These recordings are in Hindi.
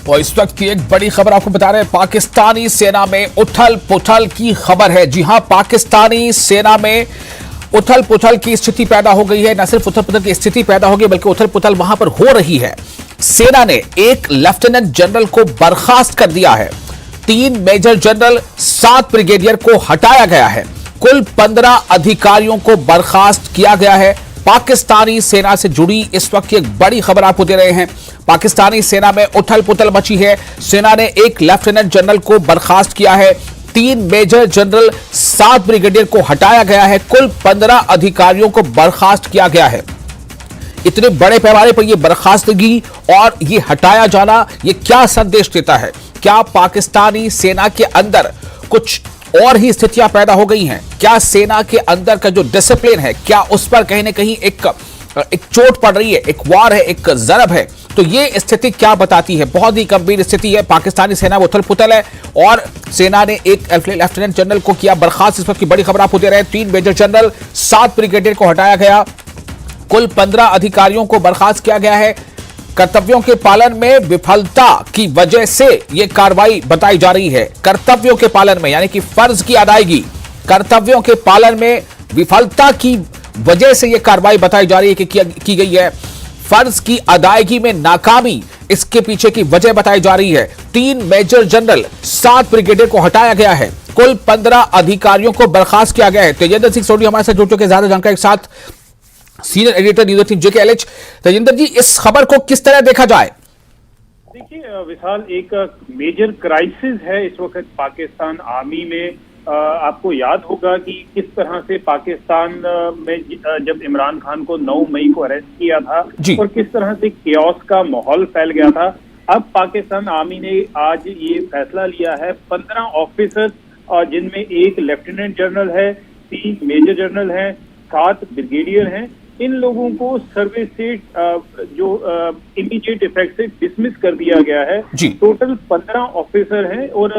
और इस वक्त की एक बड़ी खबर आपको बता रहे हैं, पाकिस्तानी सेना में उथल पुथल की खबर है। जी हां, पाकिस्तानी सेना में उथल पुथल की स्थिति पैदा हो गई है। न सिर्फ उथल पुथल की स्थिति पैदा हो गई बल्कि उथल पुथल वहां पर हो रही है। सेना ने एक लेफ्टिनेंट जनरल को बर्खास्त कर दिया है। 3 मेजर जनरल, 7 ब्रिगेडियर को हटाया गया है। कुल 15 अधिकारियों को बर्खास्त किया गया है। पाकिस्तानी सेना से जुड़ी इस वक्त की एक बड़ी खबर आपको दे रहे हैं। पाकिस्तानी सेना में उथल पुथल मची है। सेना ने एक लेफ्टिनेंट जनरल को बर्खास्त किया है। 3 मेजर जनरल, 7 ब्रिगेडियर को हटाया गया है। कुल 15 अधिकारियों को बर्खास्त किया गया है। इतने बड़े पैमाने पर यह बर्खास्तगी और यह हटाया जाना, यह क्या संदेश देता है? क्या पाकिस्तानी सेना के अंदर कुछ और ही स्थितियां पैदा हो गई हैं? क्या सेना के अंदर का जो डिसिप्लिन है, क्या उस पर कहीं ना कहीं एक चोट पड़ रही है, एक वार है, एक जरब है? तो ये स्थिति क्या बताती है? बहुत ही गंभीर स्थिति है। पाकिस्तानी सेना में उथल पुथल है और सेना ने एक लेफ्टिनेंट जनरल को किया बर्खास्त। इस वक्त की बड़ी खबर आपको दे रहे हैं। 3 मेजर जनरल, 7 ब्रिगेडियर को हटाया गया। कुल 15 अधिकारियों को बर्खास्त किया गया है। कर्तव्यों के पालन में विफलता की वजह से यह कार्रवाई बताई जा रही है। कर्तव्यों के पालन में यानी कि फर्ज की अदायगी, कर्तव्यों के पालन में विफलता की वजह से यह कार्रवाई बताई जा रही है कि की गई है। फर्ज की अदायगी में नाकामी इसके पीछे की वजह बताई जा रही है। 3 मेजर जनरल, 7 ब्रिगेडियर को हटाया गया है। कुल 15 अधिकारियों को बर्खास्त किया गया है। तेजेंद्र सिंह सोढी हमारे साथ जुड़ चुके, ज्यादा जानकारी के साथ senior editor news 18 JKLH। Tejendra ji, इस खबर को किस तरह देखा जाए? देखिए विशाल, एक मेजर क्राइसिस है इस वक्त पाकिस्तान आर्मी में। आपको याद होगा कि किस तरह से पाकिस्तान में जब इमरान खान को 9 मई को अरेस्ट किया था और किस तरह से केओस का माहौल फैल गया था। अब पाकिस्तान आर्मी ने आज ये फैसला लिया है, 15 ऑफिसर्स जिनमें एक लेफ्टिनेंट जनरल है, 3 मेजर जनरल हैं, 7 ब्रिगेडियर हैं, इन लोगों को सर्विस से जो इमीडिएट इफेक्ट से डिसमिस कर दिया गया है। टोटल 15 ऑफिसर हैं और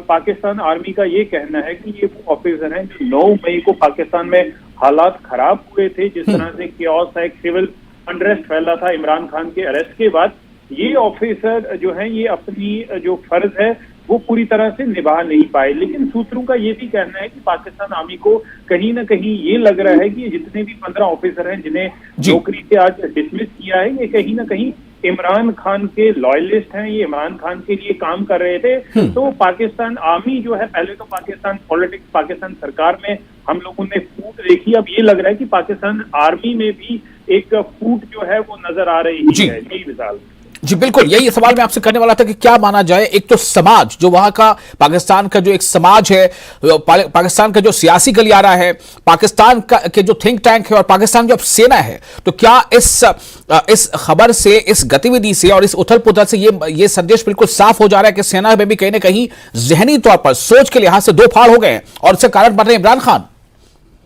पाकिस्तान आर्मी का ये कहना है कि ये वो ऑफिसर हैं जो 9 मई को पाकिस्तान में हालात खराब हुए थे, जिस तरह से केओस, एक सिविल अनरेस्ट फैला था इमरान खान के अरेस्ट के बाद। ये ऑफिसर जो हैं, ये अपनी जो फर्ज है वो पूरी तरह से निभा नहीं पाए। लेकिन सूत्रों का ये भी कहना है कि पाकिस्तान आर्मी को कहीं ना कहीं ये लग रहा है कि जितने भी 15 ऑफिसर हैं जिन्हें नौकरी से आज डिसमिस किया है, ये कहीं ना कहीं इमरान खान के लॉयलिस्ट हैं, ये इमरान खान के लिए काम कर रहे थे। तो पाकिस्तान आर्मी जो है, पहले तो पाकिस्तान पॉलिटिक्स, पाकिस्तान सरकार में हम लोगों ने फूट देखी। अब ये लग रहा है कि पाकिस्तान आर्मी में भी एक फूट जो है वो नजर आ रही है। जी विशाल जी, बिल्कुल यही सवाल मैं आपसे करने वाला था कि क्या माना जाए। एक तो समाज, जो वहां का पाकिस्तान का जो एक समाज है, पाकिस्तान का जो सियासी गलियारा है, पाकिस्तान का के जो थिंक टैंक है और पाकिस्तान जो अब सेना है, तो क्या इस खबर से, इस गतिविधि से और इस उथल पुथल से ये संदेश बिल्कुल साफ हो जा रहा है कि सेना में भी कहीं ना कहीं जहनी तौर पर, सोच के लिहाज से 2 फाड़ हो गए हैं और इससे कारण बन रहे हैं इमरान खान?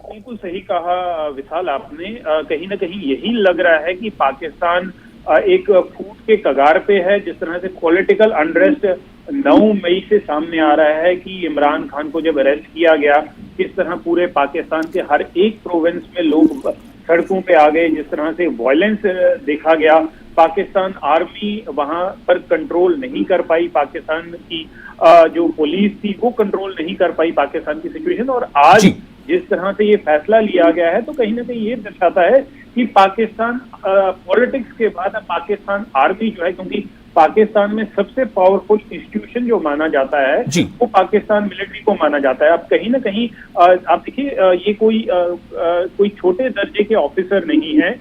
बिल्कुल सही कहा विशाल आपने। कहीं ना कहीं यही लग रहा है कि पाकिस्तान एक फूट के कगार पे है। जिस तरह से पॉलिटिकल अनरेस्ट 9 मई से सामने आ रहा है कि इमरान खान को जब अरेस्ट किया गया, किस तरह पूरे पाकिस्तान के हर एक प्रोविंस में लोग सड़कों पे आ गए, जिस तरह से वायलेंस देखा गया। पाकिस्तान आर्मी वहां पर कंट्रोल नहीं कर पाई, पाकिस्तान की जो पुलिस थी वो कंट्रोल नहीं कर पाई पाकिस्तान की सिचुएशन। और आज जिस तरह से ये फैसला लिया गया है, तो कहीं ना कहीं ये दर्शाता है कि पाकिस्तान पॉलिटिक्स के बाद पाकिस्तान आर्मी जो है, क्योंकि पाकिस्तान में सबसे पावरफुल इंस्टीट्यूशन जो माना जाता है वो पाकिस्तान मिलिट्री को माना जाता है। अब कहीं ना कहीं आप देखिए, ये कोई छोटे दर्जे के ऑफिसर नहीं है।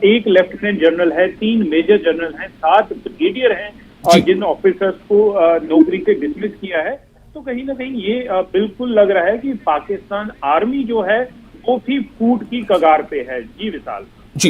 एक लेफ्टिनेंट जनरल है, 3 मेजर जनरल हैं, 7 ब्रिगेडियर हैं और जिन ऑफिसर्स को नौकरी से डिसमिस किया है। तो कहीं ना कहीं ये बिल्कुल लग रहा है कि पाकिस्तान आर्मी जो है वो भी फूट की कगार पे है। जी विशाल। जी,